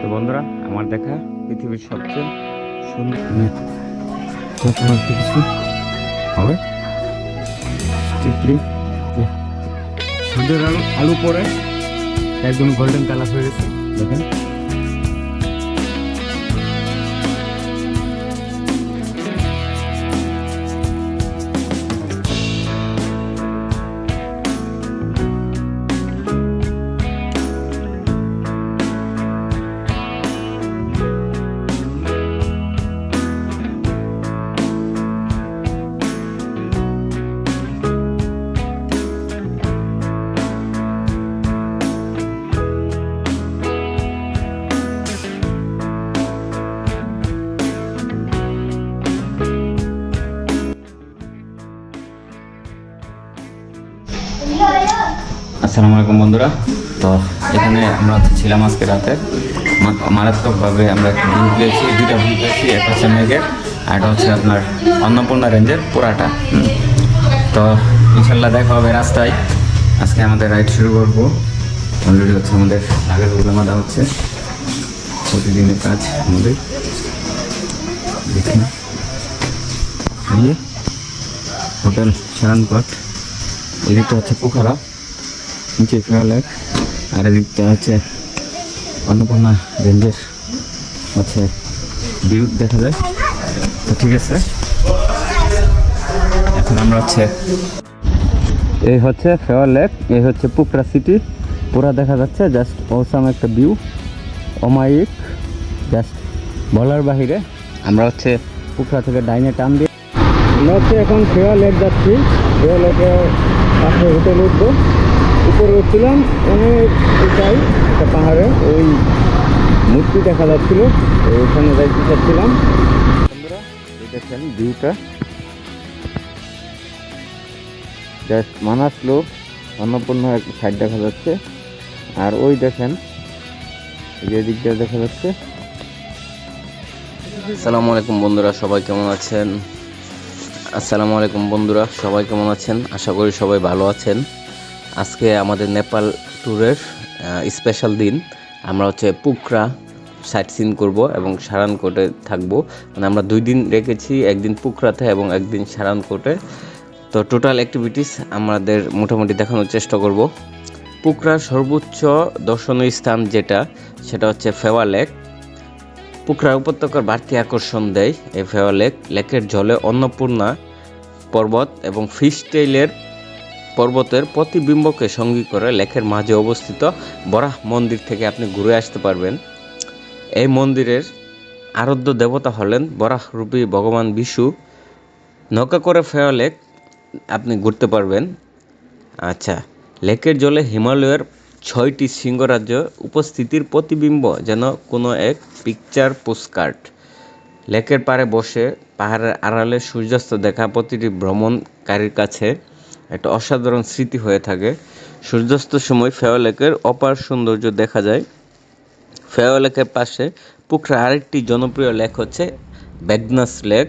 তো বন্ধুরা, আমার দেখা পৃথিবীর সবচেয়ে সুন্দর কিছু হবে সূর্যের আলু পরে একদম গোল্ডেন কালার হয়ে গেছে দেখেন। আসসালামু আলাইকুম বন্ধুরা। তো এখানে আমরা ছিলাম আজকে রাতে, মারাত্মকভাবে আমরা একটা ভিউ পেয়েছি, দুটা ভিউ পেয়েছি। একটা হচ্ছে মেঘের আর একটা হচ্ছে আপনার অন্নপূর্ণা রেঞ্জের পুরাটা। তো ইনশাল্লাহ দেখা হবে রাস্তায়। আজকে আমাদের রাইড শুরু করবো। অলরেডি হচ্ছে আমাদের আগের উল্লামাদা হচ্ছে প্রতিদিনের কাজ আমাদের। দেখুন হোটেল সারানকট, এদিকটা হচ্ছে পোখরা, নিচে ফেয়ারলেক, আর এদিকটা হচ্ছে অন্নপূর্ণা রেঞ্জের হচ্ছে ভিউ দেখা যায়। তো ঠিক আছে, এখন আমরা হচ্ছে এই হচ্ছে ফেয়ারলেক, এই হচ্ছে পোখরা সিটি, পুরা দেখা যাচ্ছে। জাস্ট অসাম একটা ভিউ, অমায়িক, জাস্ট বলার বাহিরে। আমরা হচ্ছে পোখরা থেকে ডাইনে টান দিয়ে আমরা হচ্ছে এখন ফেয়ারলেক যাচ্ছি। ফেয়ারলেকের পাশে হোটেল উঠবো। উপরে উঠছিলাম অনেক উঁচাই একটা পাহাড়ে, ওই মূর্তি দেখা যাচ্ছিল, ওইখানে যাইতে চাচ্ছিলাম। বন্ধুরা এই দেখেন ভিউটা, জাস্ট মানাস লোক অন্নপূর্ণা একটা সাইড দেখা যাচ্ছে। আর ওই দেখেন যে দিকটা দেখা যাচ্ছে। আসসালামু আলাইকুম বন্ধুরা, সবাই কেমন আছেন? আসসালামু আলাইকুম বন্ধুরা, সবাই কেমন আছেন? আশা করি সবাই ভালো আছেন। আজকে আমাদের নেপাল ট্যুরের স্পেশাল দিন। আমরা হচ্ছে পোখরা সাইট সিন করবো এবং সারানকোটে থাকবো। মানে আমরা 2 দিন রেখেছি, একদিন পোখরাতে এবং একদিন সারানকোটে। তো টোটাল অ্যাক্টিভিটিস আমাদের মোটামুটি দেখানোর চেষ্টা করব। পোখরার সর্বোচ্চ দর্শনীয় স্থান সেটা হচ্ছে ফেওয়া লেক। পোখরা উপত্যকার বাড়তি আকর্ষণ দেয় এই ফেওয়া লেক। লেকের জলে অন্নপূর্ণা পর্বত এবং ফিশ টেইলের পর্বতের প্রতিবিম্বকে সঙ্গী করে লেকের মাঝে অবস্থিত বরাহ মন্দির থেকে আপনি ঘুরে আসতে পারবেন। এই মন্দিরের আরাধ্য দেবতা হলেন বরাহরূপী ভগবান বিষ্ণু। নৌকা করে ফেওয়া লেক আপনি ঘুরতে পারবেন। আচ্ছা, লেকের জলে হিমালয়ের 6টি শৃঙ্গরাজ্য উপস্থিতির প্রতিবিম্ব, যেন কোনো এক পিকচার পোস্টকার্ড। লেকের পাড়ে বসে পাহাড়ের আড়ালে সূর্যাস্ত দেখা প্রতিটি ভ্রমণকারীর কাছে একটা অসাধারণ স্মৃতি হয়ে থাকে। সূর্যাস্তের সময় ফেওয়া লেকের অপার সৌন্দর্য দেখা যায়। ফেওয়া লেকের পাশে পোখরা আরেকটি জনপ্রিয় লেক হচ্ছে বেগনাস লেক,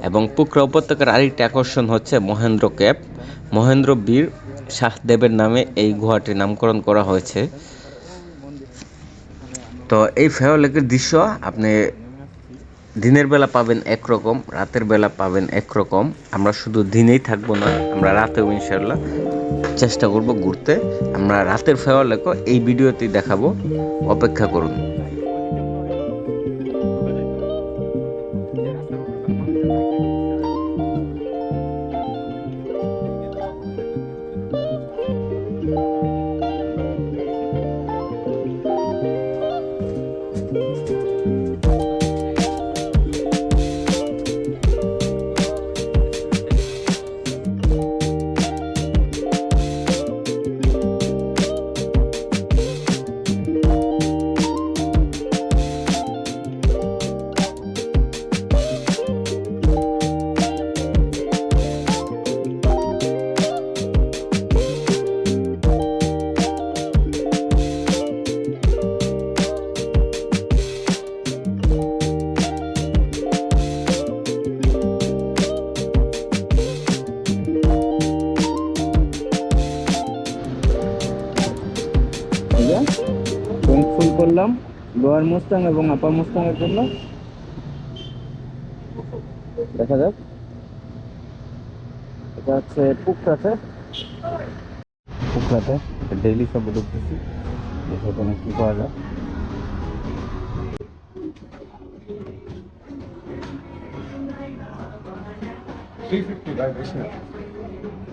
এবং পোখরা উপত্যকার আরেকটি আকর্ষণ হচ্ছে মহেন্দ্র কেভ। মহেন্দ্র বীর শাহদেবের নামে এই গুহাটির নামকরণ করা হয়েছে। তো এই ফেওয়া লেকের দৃশ্য আপনি দিনের বেলা পাবেন একরকম, রাতের বেলা পাবেন একরকম। আমরা শুধু দিনেই থাকবো না, আমরা রাতেও ইনশাল্লাহ চেষ্টা করব ঘুরতে। আমরা রাতের ফেওয়া লেকও এই ভিডিওতেই দেখাবো, অপেক্ষা করুন। লোয়ার মুস্তাং এবং আপার মুস্তাং এর জন্য দেখা যাক। এটা হচ্ছে পুকরাতে ডেইলি সব ঢুকতেছি, এখানে কি পাওয়া যায়।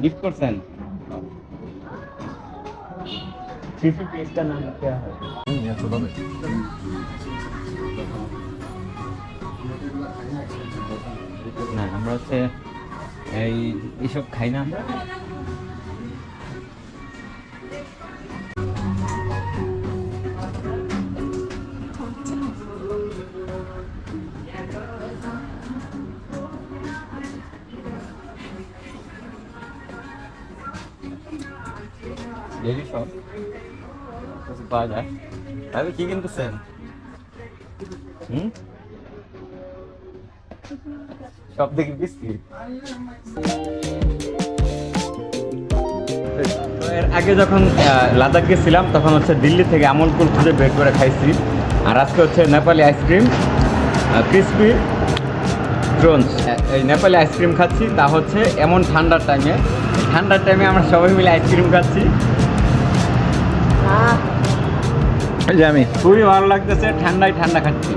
गिफ्ट করছেন 350 इसका नाम क्या है? না আমরা হচ্ছে এইসব খাই না আমরা। ডেইলি সব পাওয়া যায়। তাহলে কি কিনতেছেন? সব দেখি বিস্কিট। এর আগে যখন লাদাখ গেছিলাম তখন হচ্ছে দিল্লি থেকে আমল কুল খুঁজে বের করে খাইছি, আর আজকে হচ্ছে নেপালি আইসক্রিম ক্রিসপি ড্রোনস। এই নেপালি আইসক্রিম খাচ্ছি, তা হচ্ছে এমন ঠান্ডার টাইমে আমরা সবাই মিলে আইসক্রিম খাচ্ছি। আমি খুবই ভালো লাগতেছে, ঠান্ডা খাচ্ছি।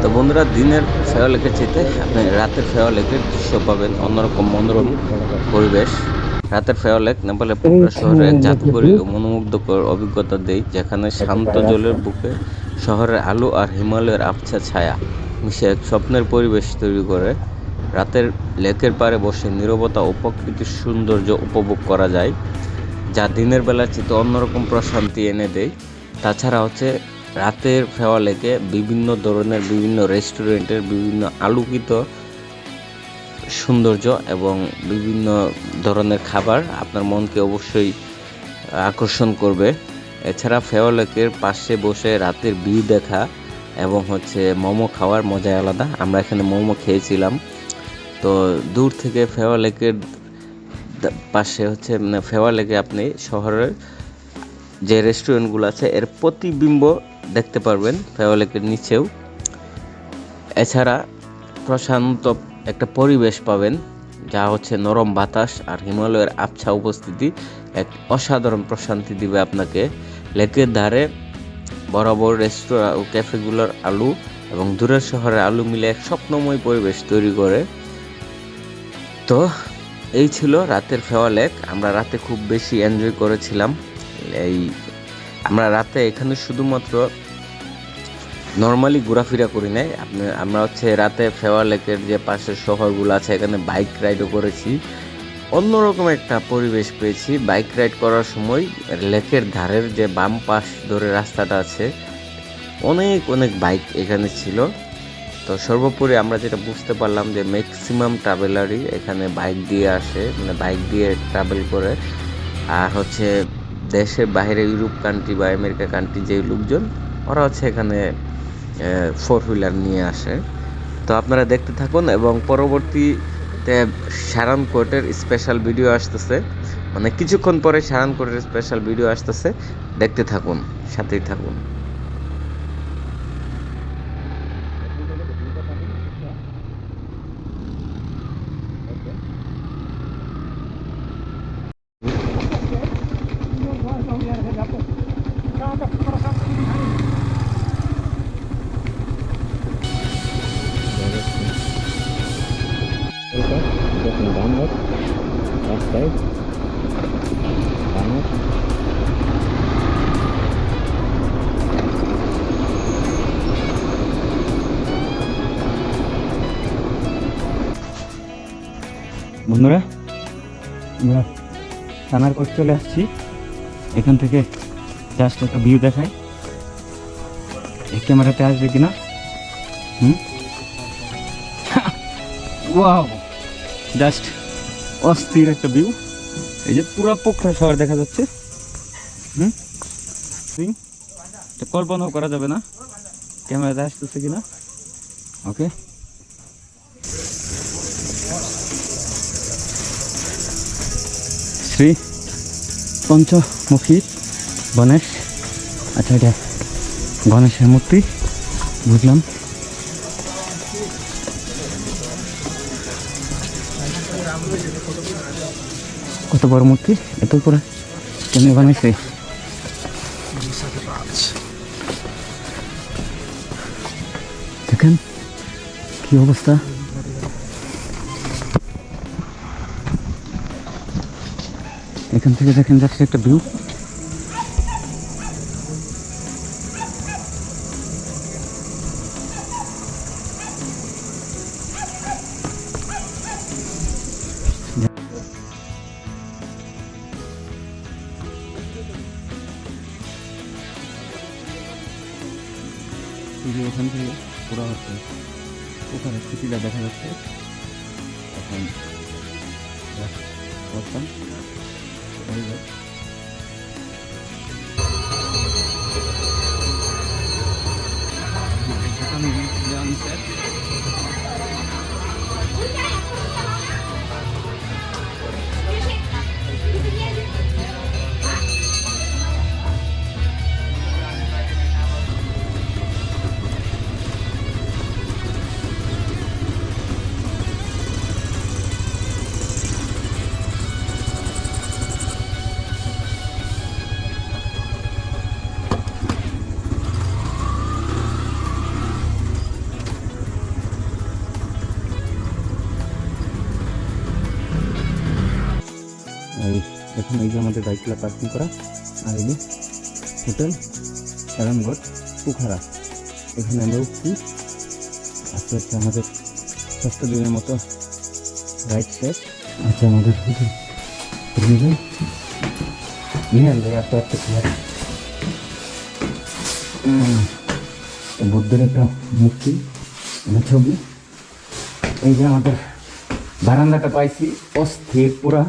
তো বন্ধুরা, দিনের ফেয়া লেকের চেয়ে আপনি রাতের ফেয়া লেকের দৃশ্য পাবেন, অন্যরকম মনোরম পরিবেশ। রাতের ফেয়া লেক নেপালের পোখরা শহরে এক জাদুকরী ও মনোমুগ্ধকর অভিজ্ঞতা দেয়, যেখানে শান্ত জলের বুকে শহরের আলো আর হিমালয়ের আবছা ছায়া মিশে এক স্বপ্নের পরিবেশ তৈরি করে। রাতের লেকের পাড়ে বসে নীরবতা ও প্রকৃতির সৌন্দর্য উপভোগ করা যায়, যা দিনের বেলার চেয়ে অন্যরকম প্রশান্তি এনে দেয়। তাছাড়া হচ্ছে রাতের ফেয়া লেকে বিভিন্ন ধরনের বিভিন্ন রেস্টুরেন্টের বিভিন্ন আলোকিত সৌন্দর্য এবং বিভিন্ন ধরনের খাবার আপনার মনকে অবশ্যই আকর্ষণ করবে। এছাড়া ফেয়া লেকের পাশে বসে রাতের ভিউ দেখা এবং হচ্ছে মোমো খাওয়ার মজাই আলাদা। আমরা এখানে মোমো খেয়েছিলাম। তো দূর থেকে ফেয়া লেকের পাশে হচ্ছে ফেয়া লেকে আপনি শহরের যে রেস্টুরেন্টগুলো আছে এর প্রতিবিম্ব দেখতে পারবেন ফেয়া লেকের নিচেও। এছাড়া প্রশান্ত একটা পরিবেশ পাবেন, যা হচ্ছে নরম বাতাস আর হিমালয়ের আবছা উপস্থিতি এক অসাধারণ প্রশান্তি দিবে আপনাকে। লেকের ধারে বরাবর রেস্তোরাঁ ও ক্যাফেগুলোর আলো এবং দূরের শহরের আলো মিলে এক স্বপ্নময় পরিবেশ তৈরি করে। তো এই ছিল রাতের ফেয়া লেক। আমরা রাতে খুব বেশি এনজয় করেছিলাম। আমরা রাতে এখানে শুধুমাত্র নর্মালি ঘোরাফেরা করি নাই, আমরা হচ্ছে রাতে ফেয়া লেকের যে পাশের শহরগুলো আছে এখানে বাইক রাইডও করেছি। অন্যরকম একটা পরিবেশ পেয়েছি বাইক রাইড করার সময়। লেকের ধারের যে বাম পাশ ধরে রাস্তাটা আছে, অনেক বাইক এখানে ছিল। তো সর্বোপরি আমরা যেটা বুঝতে পারলাম যে ম্যাক্সিমাম ট্রাভেলারই এখানে বাইক দিয়ে আসে, মানে বাইক দিয়ে ট্রাভেল করে। আর হচ্ছে দেশের বাইরে ইউরোপ কান্ট্রি বা আমেরিকা কান্ট্রি যে লোকজন, ওরা হচ্ছে এখানে 4 হুইলার নিয়ে আসে। তো আপনারা দেখতে থাকুন এবং পরবর্তীতে সারানকোটের স্পেশাল ভিডিও আসতেছে, মানে কিছুক্ষণ পরে সারানকোটের স্পেশাল ভিডিও আসতেছে, দেখতে থাকুন, সাথেই থাকুন। Downward, left side, downward. বন্ধুরা, আমরা সানারকোট চলে আসছি। এখান থেকে জাস্ট একটা ভিউ দেখাই, এই ক্যামেরাতে আসবে কিনা। ওয়াও, জাস্ট অস্থির একটা ভিউ। এই যে পুরো পোখরা শহর দেখা যাচ্ছে। কল্পনাও করা যাবে না ক্যামেরাতে আসতেছে কিনা। ওকে, শ্রী পঞ্চমুখী গণেশ। আচ্ছা, এটা গণেশের মূর্তি, বুঝলাম। কত বড় মূর্তি, এত উপরে কেমনি বানাইছে। দেখেন কি অবস্থা। এখান থেকে দেখেন যাচ্ছে একটা ভিউ। ওখান থেকে পুরো হচ্ছে ওখানে সিটিটা দেখা যাচ্ছে। এখন করতাম এখন এই যে আমাদের বাইকগুলো পার্কিং করা, আর এই যে হোটেল সারানগড় পুখারা, এখানে আমরা উঠছি। আস্তে আস্তে আমাদের 6 দিনের মতো রাইড শেষ। আচ্ছা, আমাদের হোটেল বুদ্ধের একটা মূর্তি, ছবি। এই যে আমাদের বারান্দাটা পাইছি, অস্থির পুরা।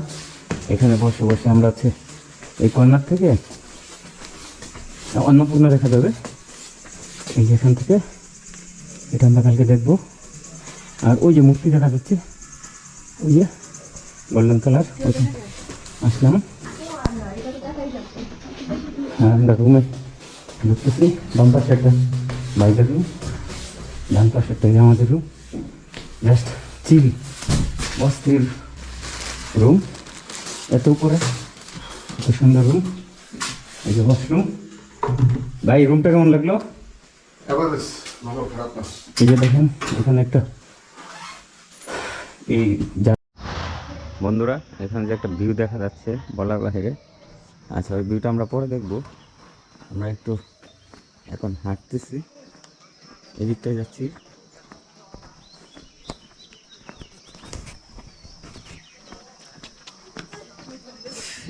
এখানে বসে বসে আমরা হচ্ছে এই কর্নার থেকে অন্নপূর্ণা দেখা যাবে। এই যে এখান থেকে এটা আমরা কালকে দেখবো। আর ওই যে মূর্তি দেখা যাচ্ছে, ওই যে গোল্ডেন কালার, আসলাম। আর আমরা রুমে ঢুকতেছি। বাম পাশে একটা বাইকের রুম, ডান পাশে একটা আমাদের রুম। জাস্ট চিল, অস্থির রুম, এত উপরে, এত সুন্দর রুম। এই যে ওয়াশরুম। ভাই, রুমটা কেমন লাগলো? এই যে দেখেন এখানে একটা এই বন্ধুরা, এখানে যে একটা ভিউ দেখা যাচ্ছে বলার বাইরে। আচ্ছা, ওই ভিউটা আমরা পরে দেখবো। আমরা একটু এখন হাঁটতেছি, এদিকটায় যাচ্ছি।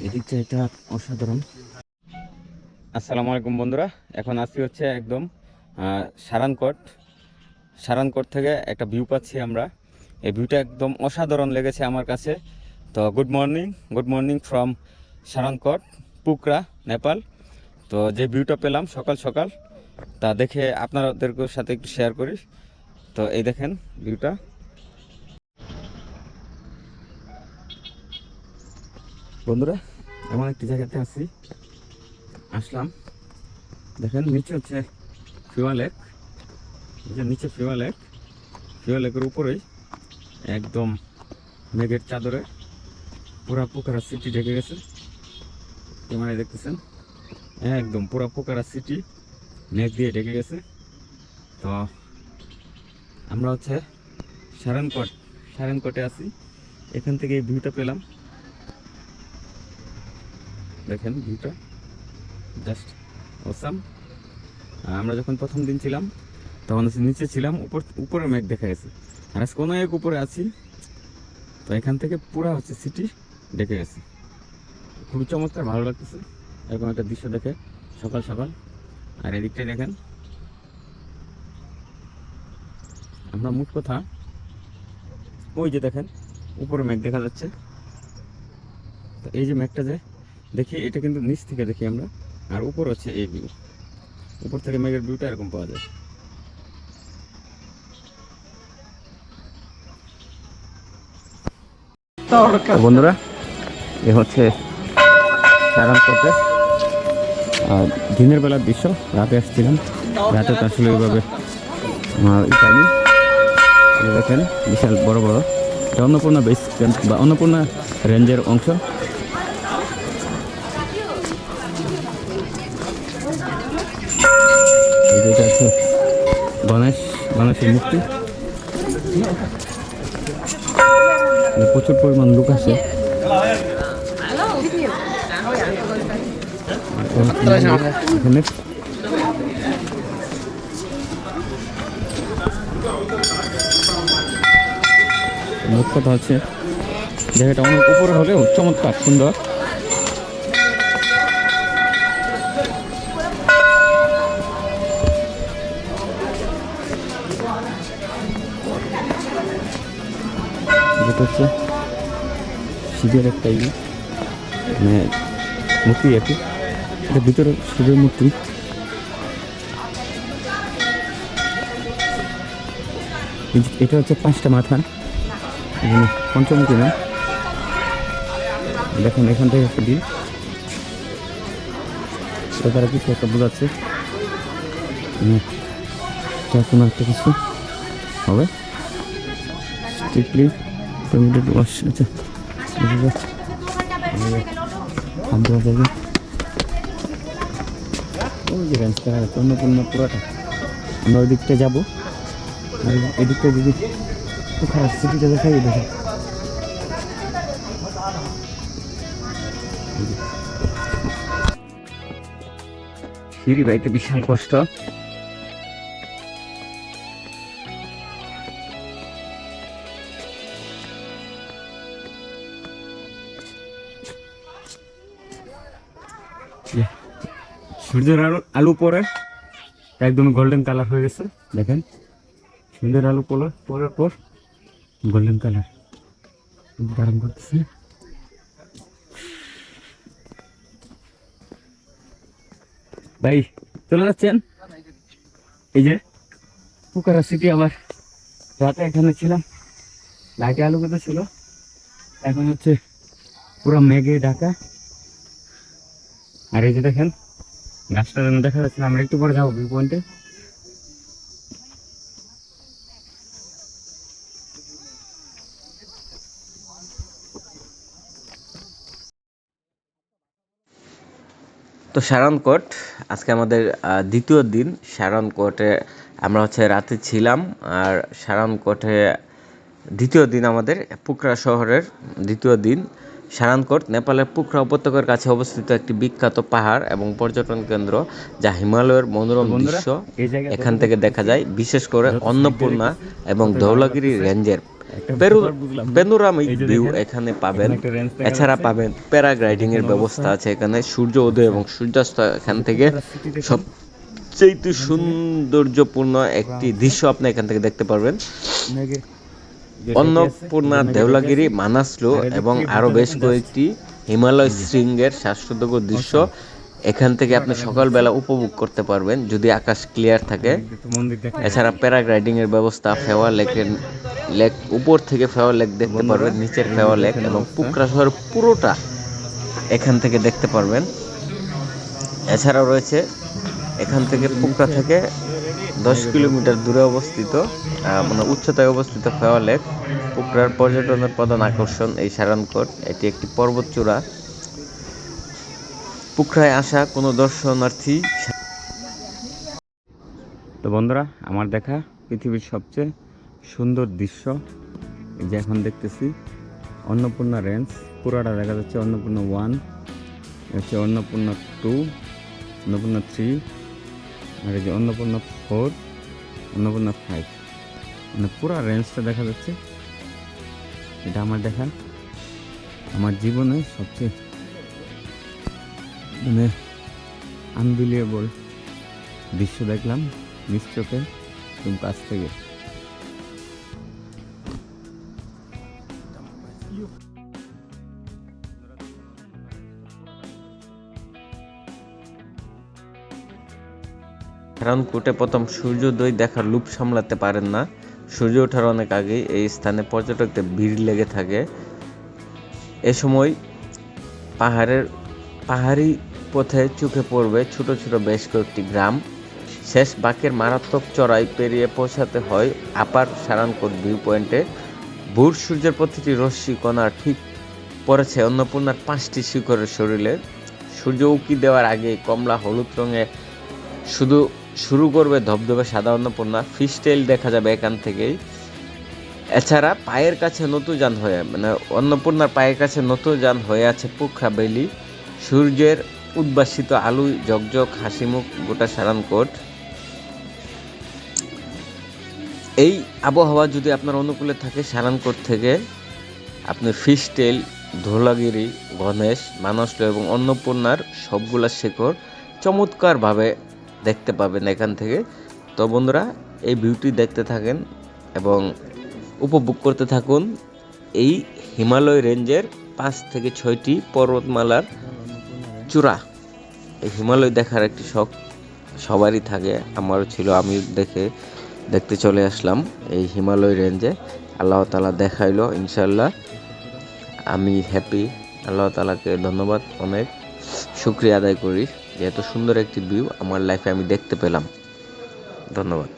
এদিকটা এটা অসাধারণ। আসসালামু আলাইকুম বন্ধুরা, এখন আসছি হচ্ছে একদম সারানকোট থেকে একটা ভিউ পাচ্ছি আমরা। এই ভিউটা একদম অসাধারণ লেগেছে আমার কাছে। তো গুড মর্নিং ফ্রম সারানকোট, পুকরা, নেপাল। তো যে ভিউটা পেলাম সকাল সকাল, তা দেখে আপনাদের সাথে একটু শেয়ার করি। তো এই দেখেন ভিউটা। বন্ধুরা, এমন একটি জায়গাতে আসলাম। দেখেন নিচে হচ্ছে ফিওয়া লেক, নিচে ফিওয়া লেকের উপরেই একদম মেঘের চাদরে পুরা পোকারা সিটি ঢেকে গেছে। ক্যামেরায় দেখতেছেন একদম পুরা পোকারা সিটি মেঘ দিয়ে ঢেকে গেছে। তো আমরা হচ্ছে সারানকোটে আছি। এখান থেকে এই ভিউটা পেলাম। দেখেন ভিউটা জাস্ট অসাম। আমরা যখন প্রথম দিন ছিলাম তখন নিচে ছিলাম, উপরে মেঘ দেখা গেছে। আর আজকে কোনো এক উপরে আছি। তো এখান থেকে পুরা হচ্ছে সিটি ডেকে গেছে। খুবই চমৎকার, ভালো লাগতেছে এরকম একটা দৃশ্য দেখে সকাল সকাল। আর এদিকটাই দেখেন, আমরা মোট কথা ওই যে দেখেন উপরে মেঘ দেখা যাচ্ছে। তো এই যে মেঘটা যে দেখি, এটা কিন্তু নিচ থেকে দেখি আমরা। আর উপর হচ্ছে এই ভিউ, উপর থেকে মেঘের ভিউটা এরকম পাওয়া যায়। বন্ধুরা, এ হচ্ছে সারাংকটের দিনের বেলার দৃশ্য। রাতে আসছিলাম, রাতে তো আসলে ওইভাবে পাইনি। দেখেন বিশাল বড় বড়, এটা অন্নপূর্ণা বেস ক্যাম্প বা অন্নপূর্ণা রেঞ্জের অংশ। যেটা আছে গণেশের মূর্তি, প্রচুর পরিমাণ লোক আছে। এখানে মোট কথা হচ্ছে জায়গাটা অনেক উপরে হলেও চমৎকার সুন্দর। যেটা হচ্ছে শিবের একটা মানে মূর্তি আর কি, এটা ভিতরে শিবের মূর্তি। এটা হচ্ছে 5টা মাথা, পঞ্চমুখী না। দেখুন এখান থেকে একটা দিন তারা কিছু একটা বোঝাচ্ছে, কোনো একটা কিছু হবে। স্ট্রিক্টলি permitted wash, আচ্ছা ওই যে রেঞ্জ দেখা যাচ্ছে অন্নপূর্ণা পুরাটা। আমরা ওই দিকটা যাবো, আর এদিকটা যদি খারাপ সিটিটা দেখাই দেখেন। সিঁড়ি বাইতে বিশাল কষ্ট। সূর্যের আলো পরে একদম গোল্ডেন কালার হয়ে গেছে। দেখেন সূর্যের আলো পরার পর গোল্ডেন কালার ধারণ করতেছে। ভাই চলে যাচ্ছেন? এই যে পুকারা সিটি, আবার রাতে এখানে ছিলাম, লাইটে আলোকিত ছিল, এখন হচ্ছে পুরো মেঘে ঢাকা। আর এই যে দেখেন গাছটা দেখা যাচ্ছে, আমরা একটু পরে যাবো ভিউ পয়েন্টে। তো সারাংকট আজকে আমাদের দ্বিতীয় দিন। সারাংকটে আমরা হচ্ছে রাতে ছিলাম, আর সারাংকটে দ্বিতীয় দিন আমাদের পোখরা শহরের দ্বিতীয় দিন। সারাংকট নেপালের পোখরা উপত্যকার কাছে অবস্থিত একটি বিখ্যাত পাহাড় এবং পর্যটন কেন্দ্র, যা হিমালয়ের মনোরম দৃশ্য এখান থেকে দেখা যায়। বিশেষ করে অন্নপূর্ণা এবং ধৌলাগিরি রেঞ্জের প্যানোরামিক ভিউ এখানে পাবেন। এছাড়া পাবেন প্যারাগ্লাইডিং এর ব্যবস্থা আছে এখানে। সূর্য উদয় এবং সূর্যাস্ত এখান থেকে সবচেয়ে সৌন্দর্যপূর্ণ একটি দৃশ্য আপনি এখান থেকে দেখতে পারবেন। অন্নপূর্ণা, ধৌলাগিরি, মানাসলু এবং আরো বেশ কয়েকটি হিমালয় শৃঙ্গের শ্বাসরুদ্ধ দৃশ্য এখান থেকে আপনি সকালবেলা উপভোগ করতে পারবেন যদি আকাশ ক্লিয়ার থাকে। এছাড়া প্যারাগ্লাইডিং এর ব্যবস্থা, ফেওয়া লেক উপর থেকে ফেওয়া লেক দেখতে পারবেন, নিচের ফেওয়া লেক এবং পোখরা শহর পুরোটা এখান থেকে দেখতে পারবেন। এছাড়াও রয়েছে এখান থেকে পোখরা থেকে 10 কিলোমিটার দূরে অবস্থিত মানে উচ্চতায় অবস্থিত ফেওয়া লেক। পোখরার পর্যটনের প্রধান আকর্ষণ এই সারাংকট। এটি একটি পর্বতচূড়া। পোখরায় আসা কোনো দর্শনার্থী। তো বন্ধুরা, আমার দেখা পৃথিবীর সবচেয়ে সুন্দর দৃশ্য এই যে এখন দেখতেছি অন্নপূর্ণা রেঞ্জ পুরাটা দেখা যাচ্ছে। অন্নপূর্ণা 1, হচ্ছে অন্নপূর্ণা 2, অন্নপূর্ণা 3, আর এই যে অন্নপূর্ণা 4, অন্নপূর্ণা 5, মানে পুরো রেঞ্জটা দেখা যাচ্ছে। এটা আমার দেখা আমার জীবনে সবচেয়ে মানে আনবিলিয়েবল দৃশ্য দেখলাম নিজ চোখে একদম কাছ থেকে। সারাংকটে প্রথম সূর্যোদয় দেখার লোভ সামলাতে পারেন না। সূর্য ওঠার অনেক আগেই এই স্থানে পর্যটকদের ভিড় লেগে থাকে। এ সময় পাহাড়ের পাহাড়ি পথে চোখে পড়বে ছোট ছোট বেশ কয়েকটি গ্রাম। শেষ বাঁকের মারাত্মক চড়াই পেরিয়ে পৌঁছাতে হয় আপার সারানকোট ভিউ পয়েন্টে। ভোর সূর্যের প্রতিটি রশ্মি কণা ঠিক পড়েছে অন্নপূর্ণার 5টি শিখরের শরীরে। সূর্য উঁকি দেওয়ার আগে কমলা হলুদ রঙে শুরু করবে ধবধবে সাদা অন্নপূর্ণা। ফিশ টেইল দেখা যাবে এখান থেকেই। এছাড়া পায়ের কাছে নতুজান হয়ে অন্নপূর্ণার পায়ের কাছে নতুজান হয়ে আছে পুখরা বেলি। সূর্যের উদ্ভাসিত আলোয় ঝকঝক হাসিমুখ গোটা সারানকোট। এই আবহাওয়া যদি আপনার অনুকূলে থাকে, সারানকোট থেকে আপনি ফিশ টেইল, ধৌলাগিরি, গণেশ, মানসল এবং অন্নপূর্ণার সবগুলা শেকড় চমৎকারভাবে দেখতে পাবেন এখান থেকে। তো বন্ধুরা, এই ভিউটি দেখতে থাকেন এবং উপভোগ করতে থাকুন এই হিমালয় রেঞ্জের 5 থেকে 6টি পর্বতমালার চূড়া। এই হিমালয় দেখার একটি শখ সবারই থাকে, আমারও ছিল। আমি দেখতে চলে আসলাম এই হিমালয় রেঞ্জে। আল্লাহ তাআলা দেখাইলো, ইনশাল্লাহ আমি হ্যাপি। আল্লাহ তাআলাকে ধন্যবাদ, অনেক শুকরিয়া আদায় করি যে এত সুন্দর একটি ভিউ আমার লাইফে আমি দেখতে পেলাম। ধন্যবাদ।